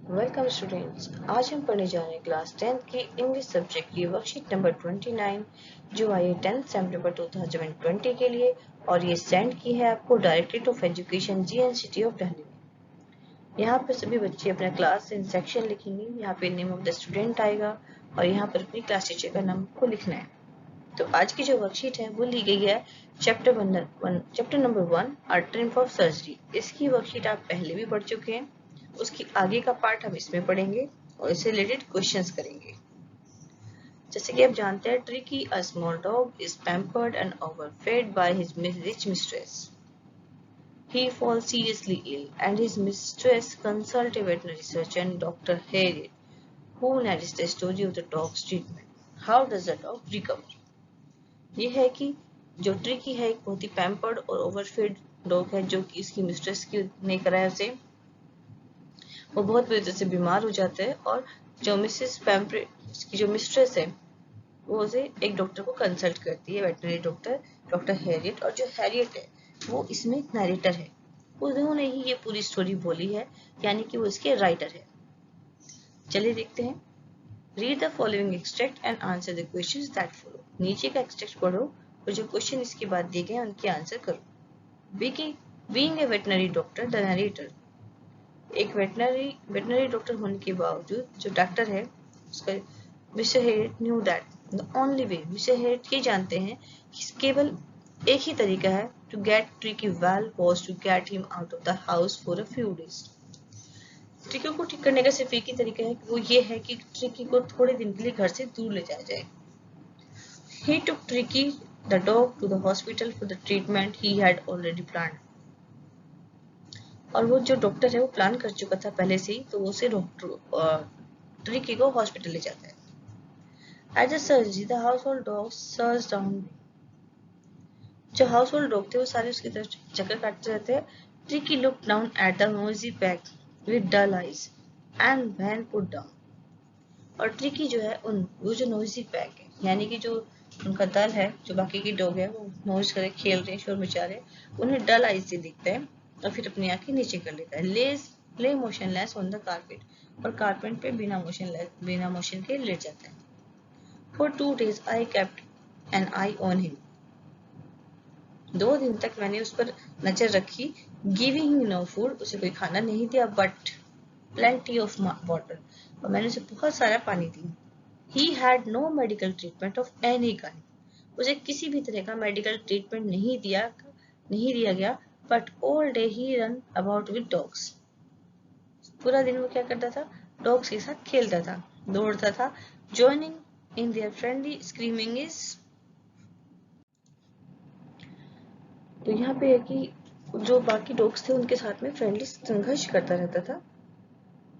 Welcome students. आज हम पढ़ने जा रहे हैं क्लास 10th की इंग्लिश सब्जेक्ट की वर्कशीट नंबर 29 जो आई है 10 सितंबर 2020 के लिए और ये सेंड की है आपको directorate of education GNCT of Delhi में। यहाँ पर सभी बच्चे अपना क्लास इन सेक्शन लिखेंगे। यहाँ पे नेम ऑफ द स्टूडेंट आएगा और यहाँ पर अपनी क्लास टीचर का नाम को लिखना है। तो आज की जो वर्कशीट है वो ली गई है chapter number 1 artery of surgery. इसकी वर्कशीट आप पहले भी पढ़ चुके हैं। उसकी आगे का पार्ट हम इसमें पढ़ेंगे और इससे रिलेटेड क्वेश्चंस करेंगे। जैसे कि आप जानते हैं, Tricki a small dog is pampered and overfed by his rich mistress. He falls seriously ill and his mistress consults a veterinary surgeon, Dr. Harriet, who narrates the story of the dog's treatment. How does the dog recover? ये है कि जो tricky है एक बहुत ही pampered और ओवरफेड dog है जो कि इसकी मिस्ट्रेस की ने कराया उसे। वो बहुत बुरी तरह से बीमार हो जाता है और जो मिसेस पैम्परे की जो मिस्ट्रेस है वो उसे एक डॉक्टर को कंसल्ट करती है, वेटनरी डॉक्टर डॉक्टर हैरियट। और जो हैरियट है वो इसमें नरेटर है। उन्होंने ही ये पूरी स्टोरी बोली है, यानी कि वो इसके राइटर है। चलिए देखते हैं। Read the following extract and answer the questions that follow. नीचे का एक्सट्रैक्ट पढ़ो और जो क्वेश्चन इसके बाद दिए गए हैं उनके आंसर करो। Being a veterinary doctor, the narrator, एक वेटनरी डॉक्टर होने के बावजूद जो डॉक्टर है उसका mister Herriot knew that the only way, mister Herriot ये जानते हैं कि केवल एक ही तरीका है to get Tricki well was to get him out of the house for a few days. Tricki को ठीक करने का सिर्फ एक ही तरीका है, वो ये है कि ट्रिकी को थोड़े दिन के लिए घर से दूर ले जाया जाए। He took Tricky the dog to the hospital for the treatment he had already planned. और वो जो डॉक्टर है वो प्लान कर चुका था पहले से ही, तो वो उसे ट्रिकी को हॉस्पिटल ले जाता है। At the surgery, the household dogs surged down. जो हाउसहोल्ड डॉग थे वो सारे उसकी तरफ चक्कर काटते रहते हैं। Tricky looked down at the noisy pack with dull eyes and then put down. और ट्रिकी जो है वो जो नोइजी पैक है, यानी कि जो उनका दल है, जो बाकी की डॉग है वो नोइज करे, खेल रहे हैं, शोर मचा रहे हैं, उन्हें डल आइज से दिखता है और फिर अपनी आंखें नीचे कर लेता है। Lay motionless on the carpet, और कारपेट पे बिना मोशन के लेट जाता है। For 2 days I kept an eye on him, 2 दिन तक मैंने उस पर नजर रखी। गिविंग हिम नो फूड, उसे कोई खाना नहीं दिया, बट प्लेंटी ऑफ वाटर, और मैंने उसे बहुत सारा पानी दिया। He had no medical treatment of any kind. उसे किसी भी तरह का मेडिकल ट्रीटमेंट नहीं दिया गया। But all day he ran about with dogs. पूरा दिन वो क्या करता था? डॉग्स के साथ खेलता था, दौड़ता था। Joining in their friendly screaming is, तो यहाँ पे है कि जो बाकी डॉग्स थे उनके साथ में फ्रेंडली संघर्ष करता रहता था,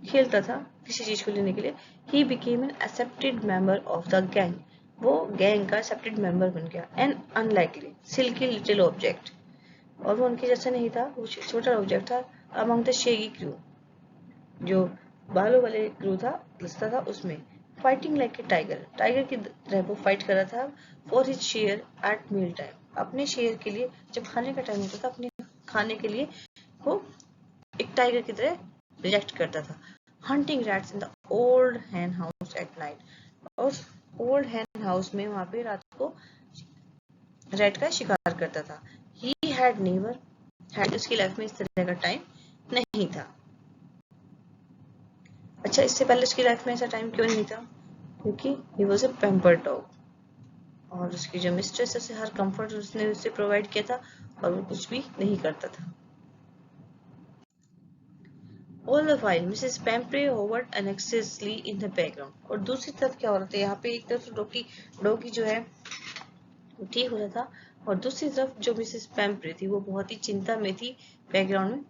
खेलता था किसी चीज को लेने के लिए। He became an accepted member of the gang, वो गैंग का एक्सेप्टेड मेंबर बन गया। An unlikely silky little object, और वो उनके जैसा नहीं था, वो छोटा ऑब्जेक्ट था। अमंग द शेगी क्रू, जो बालों वाले क्रू था लिस्ता था उसमें। Fighting like a tiger, tiger की तरह वो फाइट कर रहा था। For his share at meal time, अपने शेयर के लिए जब खाने का टाइम होता था, अपने खाने के लिए वो एक टाइगर की तरह रिएक्ट करता था। Hunting rats in the old hen house at night, और ओल्ड हैन हाउस में वहां पे रात को रैट का शिकार करता था। ही हैड नेवर हैड, उसकी लाइफ में इस तरह का टाइम नहीं था। अच्छा, इससे पहले उसकी लाइफ में ऐसा टाइम क्यों नहीं था? क्योंकि he was a pampered dog, और उसकी जो मिस्ट्रेस है हर कंफर्ट उसने उसे प्रोवाइड किया था और वो कुछ भी नहीं करता था। All the while, Mrs. Pampre hovered anxiously in the background. और दूसरी तरफ क्या हो रहा था? यहाँ पे एक तरफ डॉगी जो है वो ठीक हो रहा था, और दूसरी तरफ जो मिसेस पैम्प्रे थी वो बहुत ही चिंता में थी बैकग्राउंड में।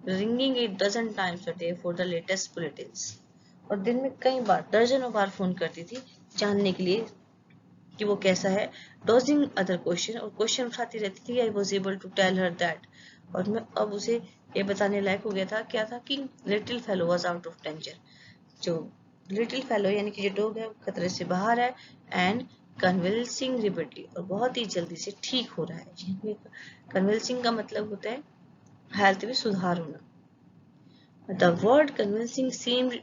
Ringing it doesn't times a day for the latest bulletins, और दिन में कई बार, दर्जनों बार फोन करती थी जानने के लिए कि वो कैसा है। डॉजिंग अदर क्वेश्चन, और क्वेश्चन उठाती रहती थी। I was able to tell her that, और मैं अब उसे ये बताने लायक हो गया था क्या था कि little fellow was out of danger, जो लिटिल फेलो यानी कि जो डॉग है वो खतरे से बाहर है। एंड कन्विल्सिंग रिपिडली, और बहुत ही जल्दी से ठीक हो रहा है। कन्विल्सिंग का मतलब होता है हेल्थ में सुधार होना। The word convincing seemed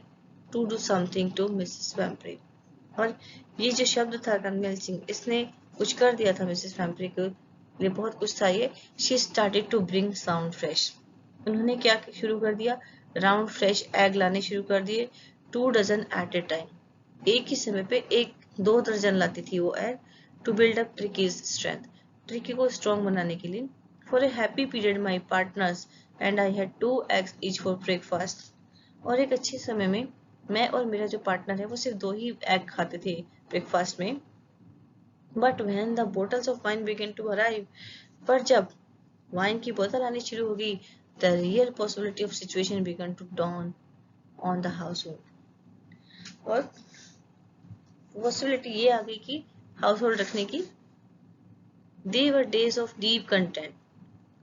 to do something to Mrs. Vampire. और ये जो शब्द था convincing, इसने कुछ कर दिया था मिसेस वैम्परी के लिए, बहुत कुछ था ये. She started to bring sound fresh. उन्होंने क्या शुरू कर दिया? राउंड फ्रेश एग लाने शुरू कर दिए. 2 डजन एट ए टाइम. एक ही समय पे 2 दर्जन लाती थी वो egg. To build up Tricki's strength. Tricki को स्ट्रॉन्ग बनाने के लिए. For a happy period my partners and I had 2 eggs each for breakfast. और एक अच्छे समय में मैं और मेरा जो पार्टनर है वो सिर्फ 2 ही एग खाते थे ब्रेकफास्ट में. But when the bottles of wine began to arrive, पर जब वाइन की बोतल आनी शुरू हो गई, the real possibility of situation began to dawn on the household. और पॉसिबिलिटी ये आ गई कि हाउस होल्ड रखने की. They were days of deep content.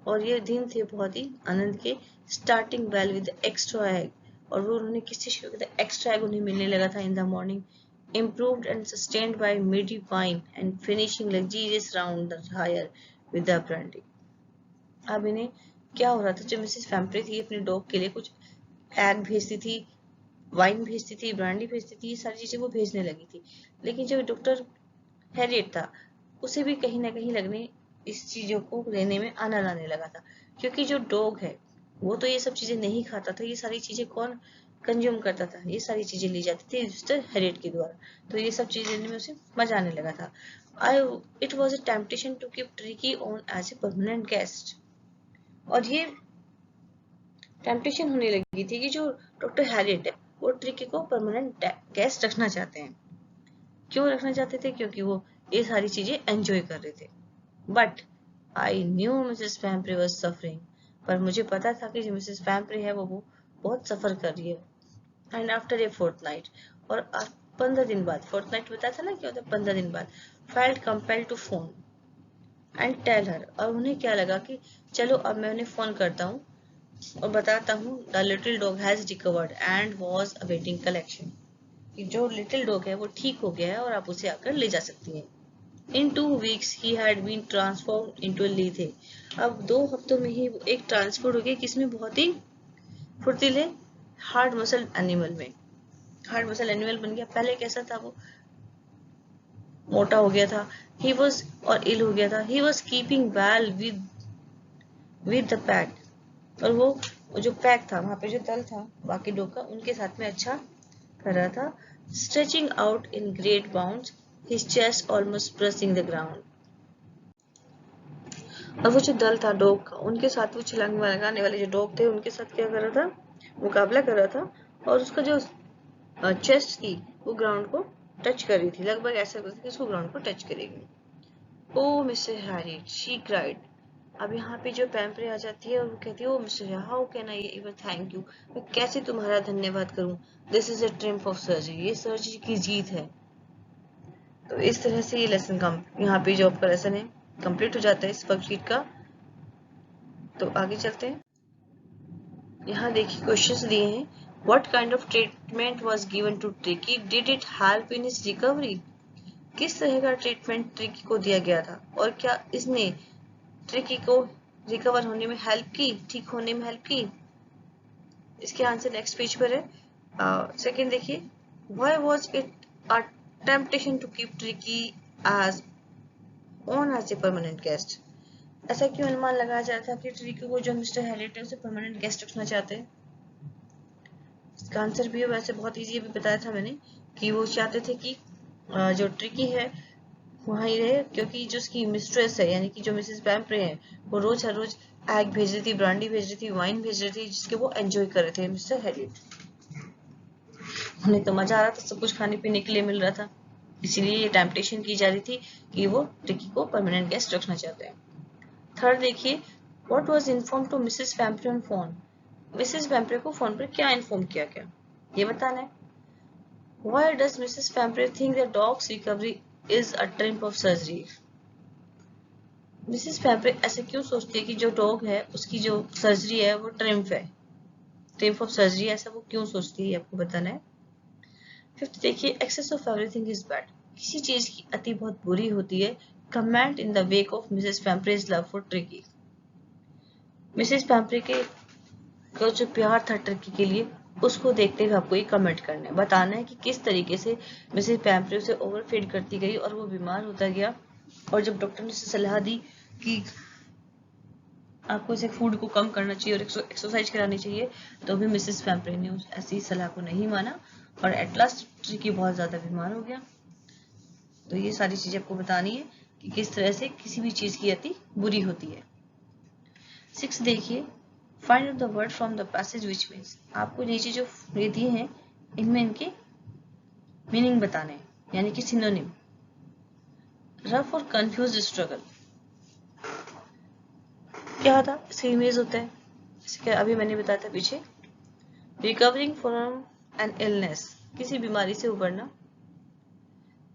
और ये दिन थे बहुत ही आनंद के. Starting well with the extra egg. और वो उन्होंने किससे शुरू किया था? एक्स्ट्रा एग उन्हें मिलने लगा था in the morning. Improved and sustained by midi wine and finishing luxurious round the fire with the brandy. अब इन्हें क्या हो रहा था? जो मिसेस वैम्परे थी अपने डॉग के लिए कुछ एग भेजती थी, वाइन भेजती थी, ब्रांडी भेजती थी, ये सारी चीजें वो भेजने लगी थी. लेकिन जो डॉक्टर हैरियट था उसे भी कहीं ना कहीं लगने इस चीजों को लेने में आनंद आने लगा था, क्योंकि जो डॉग है वो तो ये सब चीजें नहीं खाता था. ये सारी चीजें कौन कंज्यूम करता था? ये सारी चीजें ली जाती थी मिस्टर हैरियट के द्वारा. तो ये सब चीजें लेने में उसे मजा आने लगा था. It was a temptation to keep Tricki on as a permanent guest. और ये टेम्पटेशन होने लगी थी कि जो डॉक्टर हैरियट है वो ट्रिकी को परमानेंट गेस्ट रखना चाहते हैं. क्यों रखना चाहते थे? क्योंकि वो ये सारी चीजें एंजॉय कर रहे थे. But I knew Mrs Pumphrey was suffering. पर मुझे पता था कि जो मिसेस वैम्परे है वो बहुत सफर कर रही है. एंड आफ्टर ए फोर्टनाइट, और 15 दिन बाद, फोर्टनाइट बताया था ना क्या होता है 15 दिन बाद, felt compelled to phone and tell her. और उन्हें क्या लगा कि चलो अब मैं उन्हें फोन करता हूँ और बताता हूँ the little dog has recovered and was awaiting collection. जो लिटिल डॉग है वो ठीक हो गया है और आप उसे आकर ले जा सकती हैं. इन 2 weeks he had been transformed into a lethe. अब 2 हफ्तों में ही वो एक ट्रांसफर हो गया किसमें? बहुत ही फुर्तीले हार्ड मसल एनिमल में. हार्ड मसल एनिमल बन गया. पहले कैसा था? वो मोटा हो गया था. ही वॉज और इल हो गया था. He was keeping well with the pack. और वो जो पैक था वहां पे जो दल था बाकी डॉग का, उनके साथ में अच्छा कर रहा था. Stretching out in great bounds, his chest almost brushing the ground. और वो जो दल था डॉग का, उनके साथ वो छलांग लगाने वाले जो डॉग थे उनके साथ क्या कर रहा था? मुकाबला कर रहा था. और उसका जो चेस्ट थी वो ग्राउंड को टच कर रही थी. लगभग ऐसा करती कि उसको ग्राउंड को टच करेगी. ओ मिस्टर हैरिट, शी क्राइड. अब यहाँ पे जो पैम्परे आ जाती है और वो कहती है, oh mister, how can I ever thank you. मैं कैसे तुम्हारा धन्यवाद करूं? This is a triumph of surgery. ये सर्जरी की जीत है. तो इस तरह से ये लेसन कम यहाँ पे जो आपका लेसन है कंप्लीट हो जाता है इस वर्कशीट का. तो आगे चलते हैं. यहाँ देखिए क्वेश्चंस दिए हैं. What kind of treatment was given to Tricki? Did it help in his recovery? किस तरह का ट्रीटमेंट ट्रिकी को दिया गया था और क्या इसने ट्रिकी को रिकवर होने में हेल्प की, ठीक होने में हेल्प की? इसके आंसर नेक्स्ट पेज पर है. सेकंड देखिए, why was it a temptation to keep Tricki as on as a permanent guest? ऐसा क्यों अनुमान लगाया जाता था कि ट्रिकी को जो मिस्टर हैरियट है उसे परमानेंट गेस्ट रखना चाहते हैं? इसका आंसर भी है वैसे बहुत इजी अभी बताया था मैंने कि वो चाहते थे कि जो ट्रिकी है वहाँ ही रहे, क्योंकि जो उसकी मिस्ट्रेस है यानी कि जो मिसेस वैम्परे है वो रोज हर रोज एग भेज रही थी, ब्रांडी भेज रही थी, वाइन भेज रही थी, जिसके वो एंजॉय कर रहे थे मिस्टर हैरियट. उन्हें तो मजा आ रहा था, सब कुछ खाने पीने के लिए मिल रहा था, इसीलिए ये टेम्पटेशन की जा रही थी कि वो ट्रिकी को परमानेंट गेस्ट रखना चाहते हैं. थर्ड देखिए, what was inform to Mrs Pumphrey on phone? Mrs Pumphrey को फोन पर क्या इन्फॉर्म किया गया ये बताना है. Why does Mrs. Vampire think the dog's recovery is a triumph of surgery? Mrs Pumphrey ऐसे क्यों सोचती है कि जो डॉग है उसकी जो सर्जरी है वो ट्रिम्फ है, ट्रिम्फ ऑफ सर्जरी, ऐसा वो क्यों सोचती है आपको बताना है. फिफ्थ देखिए, excess of everything is bad. किसी चीज की अति बहुत बुरी होती है. Comment in the wake of Mrs Pumphrey's love for Tricki. Mrs Pumphrey के का जो प्यार था टर्की के लिए, उसको देखते हुए आपको ये कमेंट करना है, बताना है कि किस तरीके से मिसेस पैम्फ्रे उसे ओवरफीड करती गई और वो बीमार होता गया। और जब डॉक्टर ने उसे सलाह दी कि आपको इसे फूड को कम करना चाहिए और एक्सरसाइज करानी चाहिए, तो भी मिसेस पैम्फ्रे ने उस ऐसी सलाह को नहीं माना और एट लास्ट ट्रिकी बहुत ज्यादा बीमार हो गया। तो ये सारी चीजें आपको बतानी है कि किस तरह से किसी भी चीज की अति बुरी होती है। 6 देखिए, find out the word from the passage which means. आपको नीचे जो ये दिए हैं इनमें इनके मीनिंग बताने हैं, यानी कि सिनोनिम। रफ और कंफ्यूज स्ट्रगल क्या था, इसका इमेज होता है, इसके अभी मैंने बताया था पीछे। रिकवरिंग फ्रॉम एन इलनेस, किसी बीमारी से उबरना।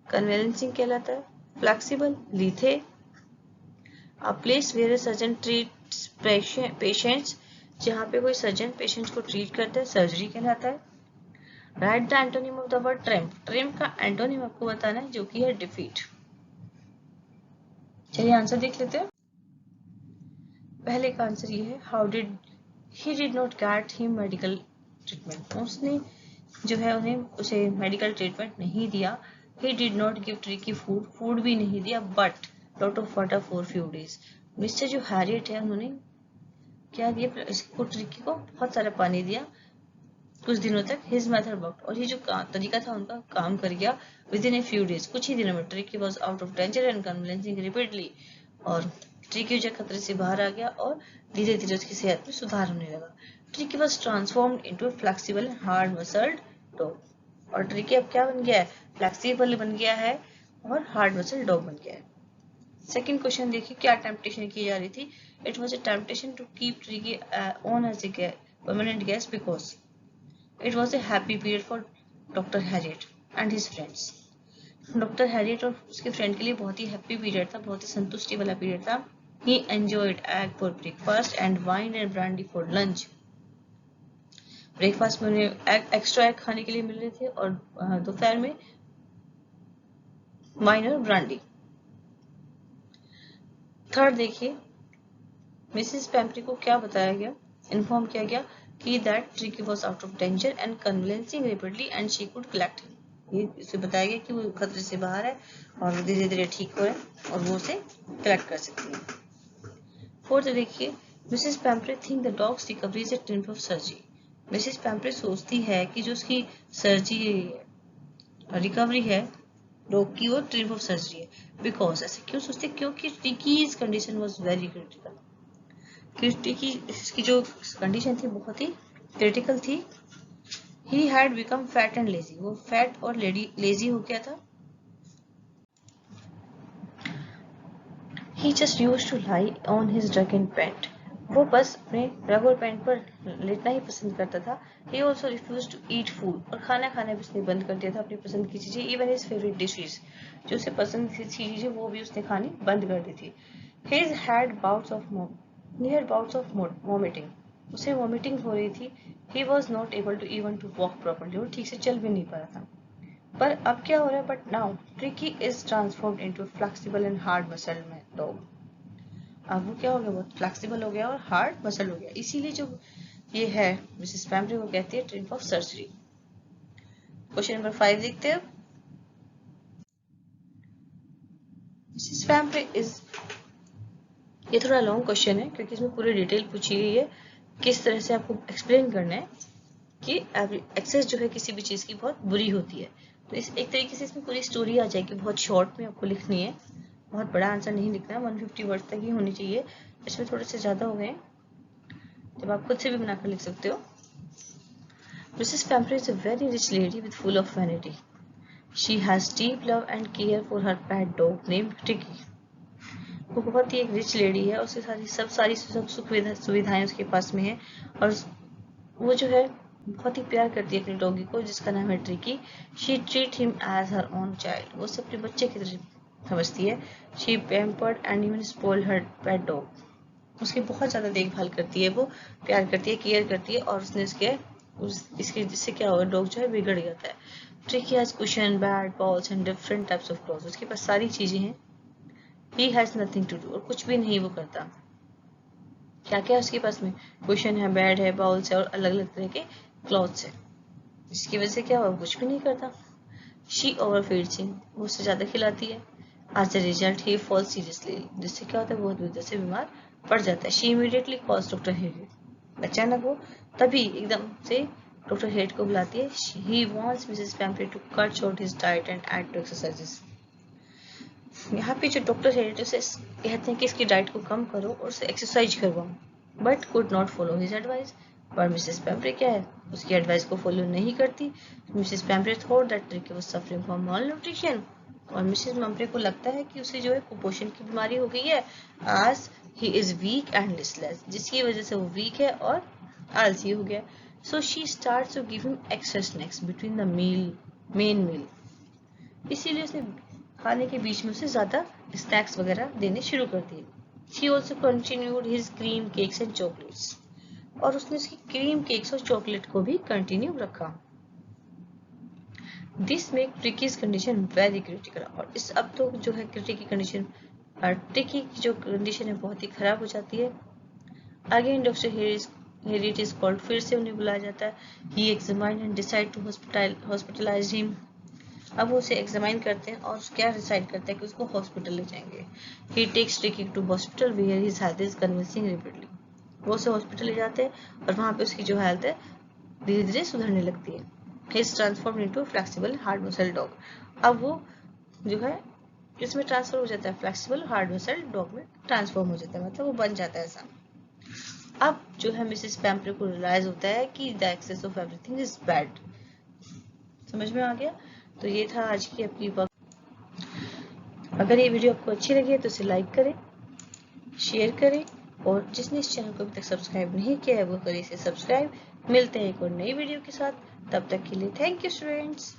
कन्वेलेंसिंग कहलाता है। Flexible, lithe. A place where surgeon treats patients, जहाँ पे कोई सर्जन पेशेंट्स को ट्रीट करता है, सर्जरी कहलाता है। Write the antonym of the word triumph, triumph का एंटोनिम आपको बताना है जो कि है डिफीट। चलिए आंसर देख लेते हैं। पहले का आंसर ये है, how did he did not get him medical treatment, उसने जो है उन्हें उसे मेडिकल ट्रीटमेंट नहीं दिया। He did not give tricky food, food भी नहीं दिया, but lot of water for few days. Mister जो हैरियट है उन्होंने क्या दिया, इसको ट्रिकी को बहुत सारा पानी दिया कुछ दिनों तक। हिज मेथड वर्क, और ये जो तरीका था उनका काम कर गया। With in a few days, कुछ ही दिनों में tricky was out of danger and convincing repeatedly, और ट्रिकी जो खतरे से बाहर आ गया और धीरे धीरे उसकी सेहत में सुधार होने लगा। Tricky was transformed into flexible and hard muscled dog, और ट्रिकी अब क्या बन गया है, फ्लेक्सिबल बन गया है और हार्ड मसल डॉग बन गया है। सेकेंड क्वेश्चन देखिए, क्या टेम्पटेशन की जा रही थी। It was a temptation to keep Tricki on as a permanent guest because it was a happy period for Dr. Harriet and his friends. Doctor Harriet और उसके फ्रेंड के लिए बहुत ही हैप्पी पीरियड था, बहुत ही संतुष्टि वाला पीरियड था। He enjoyed egg for breakfast and wine and brandy for lunch. Breakfast में उन्हें एक्स्ट्रा एग खाने के लिए मिल रहे थे और दोपहर में वाइन और ब्रांडी। थर्ड देखिए, मिसेस पैम्फ्रे को क्या बताया गया, इन्फॉर्म किया गया कि that tricky was out of danger and convincing repeatedly and she could collect him. ये इसे बताया गया कि वो खतरे से बाहर है और धीरे धीरे ठीक हो रहा है और वो उसे कलेक्ट कर सकती है। फोर्थ देखिए, Mrs पैम्फ्रे think the dogs recovery is a triumph of surgery. Mrs पैम्फ्रे सोचती है कि जो उसकी सर्जरी रिकवरी है डॉग की, वो ट्रिम्फ ऑफ सर्जरी है। बिकॉज ऐसे क्यों सोचते, क्योंकि ट्रिकीज condition was very critical. Tricky इसकी जो कंडीशन थी बहुत ही क्रिटिकल थी। He had become fat and lazy, वो फैट और लेजी हो गया था। He just used to lie on his rug and pant, वो बस अपने रग और पैंट पर लेटना ही पसंद करता था। He also refused to eat food, और खाना खाना भी उसने बंद कर दिया था, अपनी पसंद की चीजें, even his favorite dishes, जो उसे पसंद की चीजें वो भी उसने खानी बंद कर दी थी। He had bouts of vomiting, उसे वॉमिटिंग हो रही थी। He was not able to even to walk properly, वो ठीक से चल भी नहीं पा रहा था। पर अब क्या हो रहा है, but now tricky is transformed into flexible and hard muscle dog. अब वो क्या हो गया, बहुत फ्लेक्सिबल हो गया और हार्ड मसल हो गया, इसीलिए जो ये है मिसेस पैम्फ्रे को कहती है triumph of surgery. Question number 5 देखते हैं। मिसेस पैम्फ्रे इज, ये थोड़ा लॉन्ग क्वेश्चन है क्योंकि इसमें पूरी डिटेल पूछी गई है, किस तरह से आपको एक्सप्लेन करना है कि एक्सेस जो है किसी भी चीज की बहुत बुरी होती है। तो इस एक तरीके से इसमें पूरी स्टोरी आ जाएगी, बहुत शॉर्ट में आपको लिखनी है, बहुत बड़ा आंसर नहीं लिखना है, 150 वर्ड तक ही होनी चाहिए। इसमें थोड़े से ज्यादा हो गए, जब आप खुद से भी बनाकर लिख सकते हो। Mrs पैम्फ्रे is a very rich lady with full of vanity. She has deep love and care for her pet dog named tricky. वो बहुत ही एक रिच लेडी है, उससे सारी सब सुविधाएं उसके पास में है, और वो जो है बहुत ही प्यार करती है अपने डॉगी को जिसका नाम है Tricki. She treat him as her own child, वो उसे अपने बच्चे की तरह समझती है। She pampered and even spoiled her pet dog, उसकी बहुत ज्यादा देखभाल करती है, वो प्यार करती है, केयर करती है, और उसने इसके जिससे क्या होगा, डॉग जो है बिगड़ जाता है। Tricki has cushion, bat, balls and different types of clothes, उसके पास सारी चीजें हैं। He has nothing to do, और कुछ भी नहीं वो करता। क्या क्या उसके पास में कुशन है, बेड है, बाउल्स है और अलग अलग तरह के क्लॉथ्स है। इसकी वजह से क्या हुआ, कुछ भी नहीं करता। शी ओवरफीड्स हिम, वो उससे ज्यादा खिलाती है। As a result he fall seriously, जिससे क्या होता है, बहुत बुरी तरह से बीमार पड़ जाता है। She immediately calls doctor head, अचानक वो तभी एकदम से डॉक्टर हेड को बुलाती है। He wants Mrs Pumphrey to cut short his diet and add to exercises. यहाँ पे जो डॉक्टर हेड उसे कहते हैं कि इसकी डाइट को कम करो और उसे एक्सरसाइज करवाओ, but could not follow his advice. पर मिसेस पैम्परे क्या है, उसकी एडवाइस को फॉलो नहीं करती। Mrs Pumphrey thought that Tricki was suffering from malnutrition, और मिसेस पैम्परे को लगता है कि उसे जो है कुपोषण की बीमारी हो गई है। आज he is weak and listless, जिसकी वजह से वो वीक है और आलसी हो गया। So she starts to give him extra snacks between the main meal, इसीलिए उसने खाने के बीच में उसे ज्यादा स्नैक्स वगैरह देने शुरू कर दिए। She also continued his cream cakes and chocolates, और उसने उसकी क्रीम केक्स और चॉकलेट को भी कंटिन्यू रखा। This make ट्रिकीज condition very critical, और इस अब तो जो है ट्रिकी की कंडीशन, ट्रिकी की जो कंडीशन है बहुत ही खराब हो जाती है। Again doctor Herriot is called, फिर से उन्हें बुलाया जाता है। He examine and decide to hospitalise him, अब वो उसे एग्जामाइन करते हैं और क्या डिसाइड करते हैं कि उसको हॉस्पिटल ले जाएंगे। He takes tricky to hospital where his health is convincing repeatedly, वो उसे हॉस्पिटल ले जाते हैं और वहां पे उसकी जो हेल्थ है धीरे धीरे सुधरने लगती है। He is transform into flexible hard muscle dog, अब वो जो है इसमें ट्रांसफर हो जाता है, फ्लेक्सिबल हार्ड मसल डॉग में ट्रांसफॉर्म हो जाता है, मतलब वो बन जाता है ऐसा। अब जो है मिसेस पैम्परे को रियलाइज होता है कि the excess of everything is bad. समझ में आ गया? तो ये था आज की अपनी वर्क। अगर ये वीडियो आपको अच्छी लगी है तो इसे लाइक करें, शेयर करें, और जिसने इस चैनल को अभी तक सब्सक्राइब नहीं किया है वो करें इसे सब्सक्राइब। मिलते हैं एक और नई वीडियो के साथ, तब तक के लिए थैंक यू स्टूडेंट्स।